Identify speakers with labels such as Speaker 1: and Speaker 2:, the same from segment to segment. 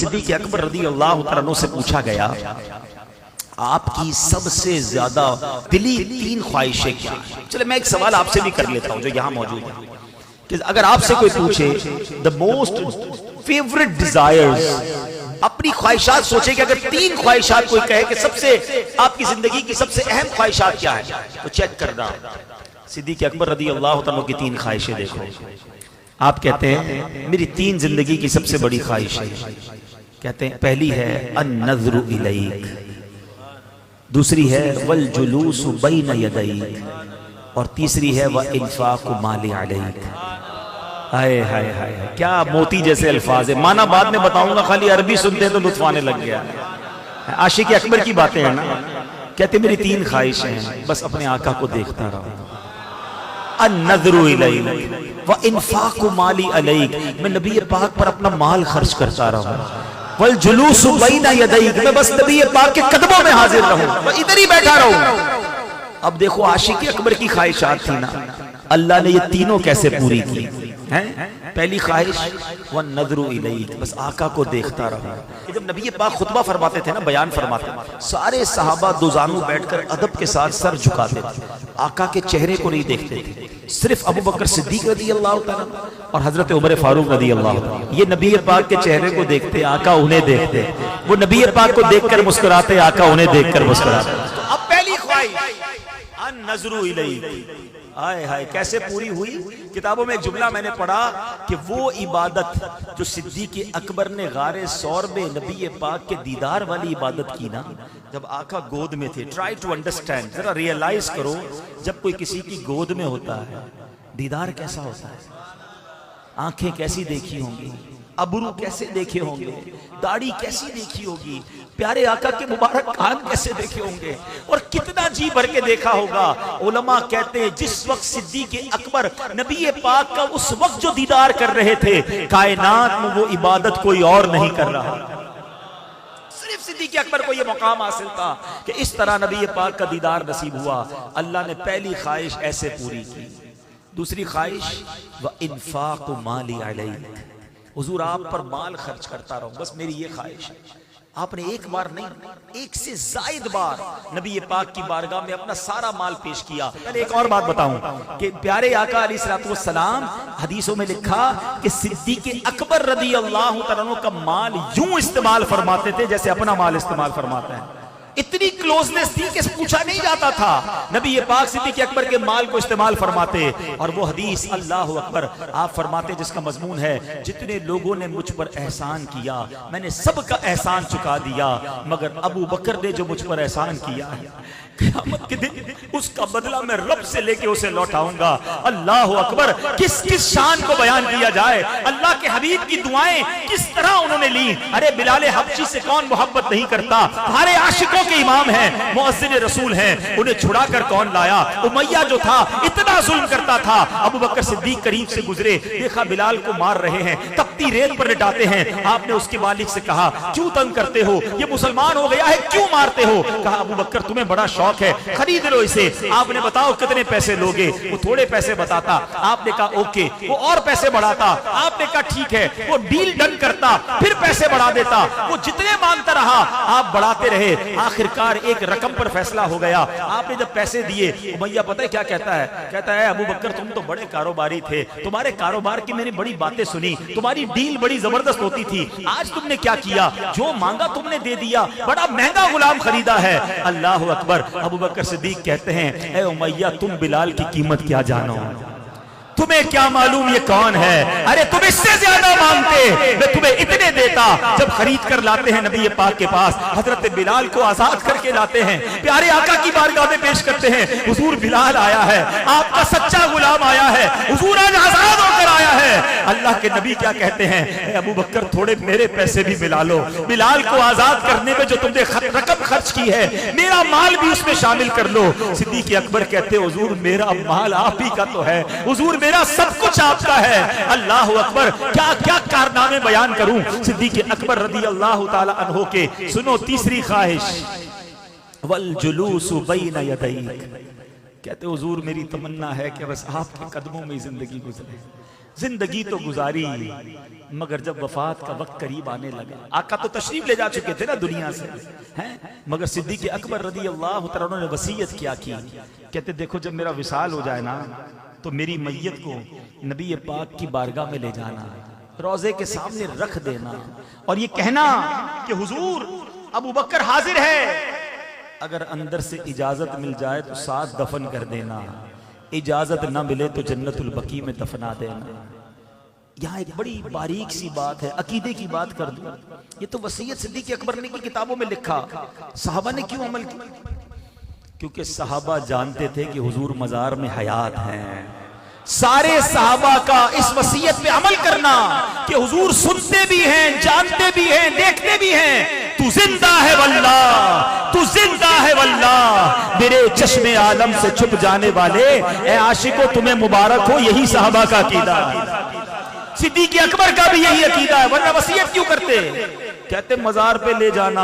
Speaker 1: सिद्दीक अकबर रदी अल्लाह तआला अन्हु से पूछा गया, आपकी सबसे ज्यादा दिली 3 ख्वाहिशें क्या है? चले मैं एक सवाल आपसे भी कर लेता हूं जो यहां मौजूद है कि अगर आपसे कोई पूछे द मोस्ट फेवरेट डिजायर्स, अपनी ख्वाहिशात सोचे कि अगर 3 ख्वाहिशात कोई कहे कि सबसे आपकी जिंदगी की सबसे अहम ख्वाहिशात क्या है, तो चेक करना सिद्दीक अकबर रदी अल्लाह तआला की 3 ख्वाहिशें देखो। आप कहते हैं मेरी 3 जिंदगी की सबसे बड़ी ख्वाहिश है। कहते हैं पहली है अन नज़रु इलैक, दूसरी है वल जुलूसु बैन यदैक, और तीसरी है व इन्फाक़ु माली अलैक। हाय हाय हाय, क्या मोती जैसे अल्फाज है। माना बाद में बताऊंगा, खाली अरबी सुनते हैं तो लुत्फ आने लग गया। आशिक अकबर की बातें हैं ना। कहते मेरी 3 ख्वाहिशें हैं, बस अपने आका को देखता रहो। अन नज़रु इलैक व इन्फाक़ु माली अलैक, मैं नबी पाक पर अपना माल खर्च करता रहूं। वल जुलूसु बैन यदैक, मैं बस नबी पाक के कदमों में हाजिर रहूं, मैं इधर ही बैठा रहूं। अब देखो आशिक अकबर की ख्वाहिशात थी ना, अल्लाह ने ये तीनों कैसे पूरी की हैं? पहली ख्वाहिश व नज़रु इलैक, बस आका को देखता रहा। जब नबी पाक खुतबा फरमाते थे ना, बयान फरमाते, सारे सहाबा दुजानू बैठकर अदब के साथ सर झुकाते थे, आका के चेहरे को नहीं देखते थे। सिर्फ अबू बकर सिद्दीक रदी अल्लाह तआला और हजरत उमर फारूक रदी अल्लाह तआला, ये नबी पाक के चेहरे को देखते, आका उन्हें देखते। वो नबी पाक को देखकर मुस्कुराते, आका उन्हें देखकर मुस्कुराते। तो अब पहली ख्वाहिश अन नज़रु इलैक, हाय हाय कैसे पूरी हुई। किताबों में एक जुमला मैंने पढ़ा कि वो इबादत जो सिद्दीक अकबर ने गारे सौर में नबी पाक के दीदार वाली इबादत की ना, जब आका गोद में थे। ट्राई टू अंडरस्टैंड, जरा रियलाइज करो, जब कोई किसी की गोद में होता है दीदार कैसा होता है। आंखें कैसी देखी होंगी, अबरू कैसे देखे होंगे, दाढ़ी कैसी देखी होगी, प्यारे आका के मुबारक कान कैसे देखे होंगे, और कितना जी भर के देखा होगा। उलमा कहते हैं जिस वक्त सिद्दीक अकबर नबी पाक का उस वक्त जो दीदार कर रहे थे, कायनात में वो इबादत कोई और नहीं कर रहा, सिर्फ सिद्दीक अकबर को ये मुकाम हासिल था कि इस तरह नबी पाक का दीदार नसीब हुआ। अल्लाह ने पहली ख्वाहिश ऐसे पूरी की। दूसरी ख्वाहिश व इन्फाक़ु माली अलैक, हुजूर आप पर माल खर्च करता रहूं, बस मेरी ये ख्वाहिश है। आपने एक बार नहीं, 1 से ज़ायद बार नबी पाक की बारगाह में अपना सारा माल पेश किया। पहले एक और बात बताऊं कि प्यारे आका अलैहिस्सलातु वस्सलाम हदीसों में लिखा कि सिद्दीक अकबर रदी अल्लाह तआला अन्हु का माल यूं इस्तेमाल फरमाते थे जैसे अपना माल इस्तेमाल फरमाते हैं। इतनी क्लोजनेस थी कि पूछा नहीं जाता था। नबी पाक सिद्दीक अकबर के माल को इस्तेमाल फरमाते, और वो हदीस अल्लाह अकबर आप फरमाते जिसका मजमून है, जितने लोगों ने मुझ पर एहसान किया मैंने सबका एहसान चुका दिया, मगर अबू बकर ने जो मुझ पर एहसान किया है क़यामत के दिन उसका बदला मैं रब से लेके उसे लौटाऊंगा। अल्लाह अकबर, किस किस शान को बयान किया जाए। अल्लाह के हबीब की दुआएं किस तरह उन्होंने ली। अरे बिलाल हबशी से कौन मोहब्बत नहीं करता, हमारे आशिकों के इमाम हैं, मुअज्जिन रसूल हैं, उन्हें छुड़ा कर कौन लाया। उमैया जो था इतना जुल्म करता था, अबू बकर सिद्दीक करीब से गुजरे, देखा बिलाल को मार रहे हैं, तपती रेत पर लिटाते हैं। आपने उसके मालिक से कहा क्यों तंग करते हो, ये मुसलमान हो गया है क्यों मारते हो। कहा अबू बकर तुम्हें बड़ा शौक है, खरीद लो इसे। आपने बताओ कितने पैसे लोगे, वो थोड़े पैसे बताता, आपने कहा ओके, वो और पैसे बढ़ाता, आपने कहा ठीक है, वो डील डन करता, फिर पैसे बढ़ा देता, वो जितने मांगता रहा आप बढ़ाते रहे, आखिरकार एक रकम पर फैसला हो गया। आपने जब पैसे दिए, उमैया पता है क्या कहता है, कहता है अबू बकर तुम तो बड़े कारोबारी थे, तुम्हारे कारोबार की मैंने बड़ी बातें सुनी, तुम्हारी डील बड़ी जबरदस्त होती थी, आज तुमने क्या किया, जो मांगा तुमने दे दिया, बड़ा महंगा गुलाम खरीदा है। अल्लाह अकबर। अबू बकर सिद्दीक कहते हैं ए उमैया तुम बिलाल की कीमत क्या जानो, तुम्हें क्या मालूम ये कौन है, अरे तुम इससे ज्यादा मांगते, मैं तुम्हें इतने देता। जब खरीद कर लाते हैं नबी पाक के पास, हजरत बिलाल को आजाद करके लाते हैं, प्यारे आका की बारगाह में पेश करते हैं, हुजूर बिलाल आया है, आपका सच्चा गुलाम आया है, हुजूर आज आजाद होकर आया है। अल्लाह के नबी क्या कहते हैं, अबू बकर थोड़े मेरे पैसे भी मिला लो, बिलाल को आजाद करने में जो तुमने रकम खर्च की है मेरा माल भी उसमें शामिल कर लो। सिद्दीक अकबर कहते हुजूर मेरा माल आप ही का तो है, हुजूर मेरा सब कुछ आपका है। अल्लाह अकबर, क्या क्या कारनामे बयान करूं सिद्दीक अकबर रदी अल्लाह ताला अन्हो के। सुनो तीसरी ख्वाहिश, वल जुलूसु बैन यदैक, कहते हुजूर मेरी तमन्ना है कि बस आपके कदमों में जिंदगी गुजरे, जिंदगी तो गुजारी, मगर जब वफात का वक्त करीब आने लगा, आका तो तशरीफ ले जा चुके थे ना दुनिया से, हैं, मगर सिद्दीक़ अकबर रज़ी अल्लाह तआला अन्हु ने वसीयत क्या की, कहते देखो जब मेरा विसाल हो जाए ना तो मेरी मैयत को नबी पाक की बारगाह में ले जाना, रोजे के सामने रख देना और ये कहना कि हुजूर अबू बकर हाजिर है, अगर अंदर से इजाजत मिल जाए तो साथ दफन कर देना, इजाजत ना मिले तो जन्नतुल बकी में दफना देना। यहाँ एक बड़ी बारीक सी बात है, अकीदे की बात कर दूं, ये तो वसीयत सिद्दीक़ अकबर ने की किताबों में लिखा, सहाबा ने क्यों अमल किया? क्योंकि सहाबा जानते थे कि हुजूर मजार में हयात हैं। सारे सहाबा का इस वसीयत पे अमल करना कि हुजूर सुनते भी हैं, जानते भी हैं, देखते भी हैं, तू जिंदा है वल्लाह, तू जिंदा है वल्लाह, मेरे चश्मे आलम से छुप जाने वाले ए आशिको तुम्हें मुबारक हो, यही सहाबा का अकीदा है। सिद्दीक़ अकबर का भी यही अकीदा है, वरना वसीयत क्यों करते? कहते मजार पे ले जाना,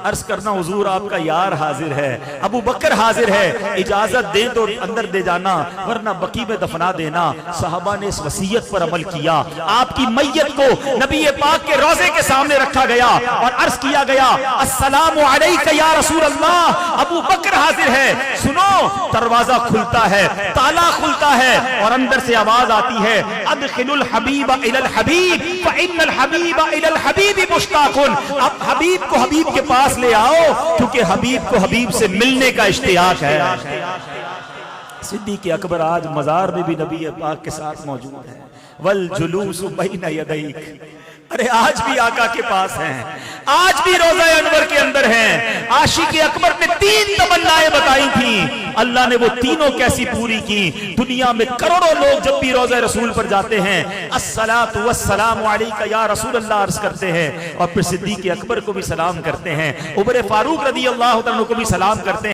Speaker 1: अर्ज करना हुजूर आपका यार हाजिर है, अबू बकर हाजिर है, इजाजत दे तो अंदर दे जाना, वरना बकी में दफना देना। सहाबा ने इस वसीयत पर अमल किया। आपकी मैयत को नबी पाक के रोजे के सामने रखा गया और अर्ज किया गया अस्सलामु अलैका या रसूल अल्लाह, अबू बकर हाजिर है। सुनो, दरवाजा खुलता है, ताला खुलता है और अंदर से आवाज आती है अदखिलुल हबीबा इलल हबीब फइन्नल हबीबा इलल हबीबी मुश्ताकुन, अब हबीब को हबीब के पास ले आओ क्योंकि हबीब को हबीब से मिलने का इश्तियाक है। सिद्दीक़ अकबर आज मजार में भी नबी पाक के साथ मौजूद है। वल जुलूस बैन यदैक, अरे आज भी आका के पास हैं, आज भी रोज़ा अनवर के अंदर हैं। आशिक अकबर ने 3 तमन्नाएं बताई थी, अल्लाह ने वो तीनों कैसी पूरी की। दुनिया में करोड़ों लोग जब भी रोज़ा रसूल पर जाते हैं अस्सलातु वस्सलामु अलैका या रसूल अल्लाह अर्ज करते हैं और फिर सिद्दीक़ अकबर को भी सलाम करते हैं, उमर फारूक रज़ी अल्लाह तआला को भी सलाम करते हैं।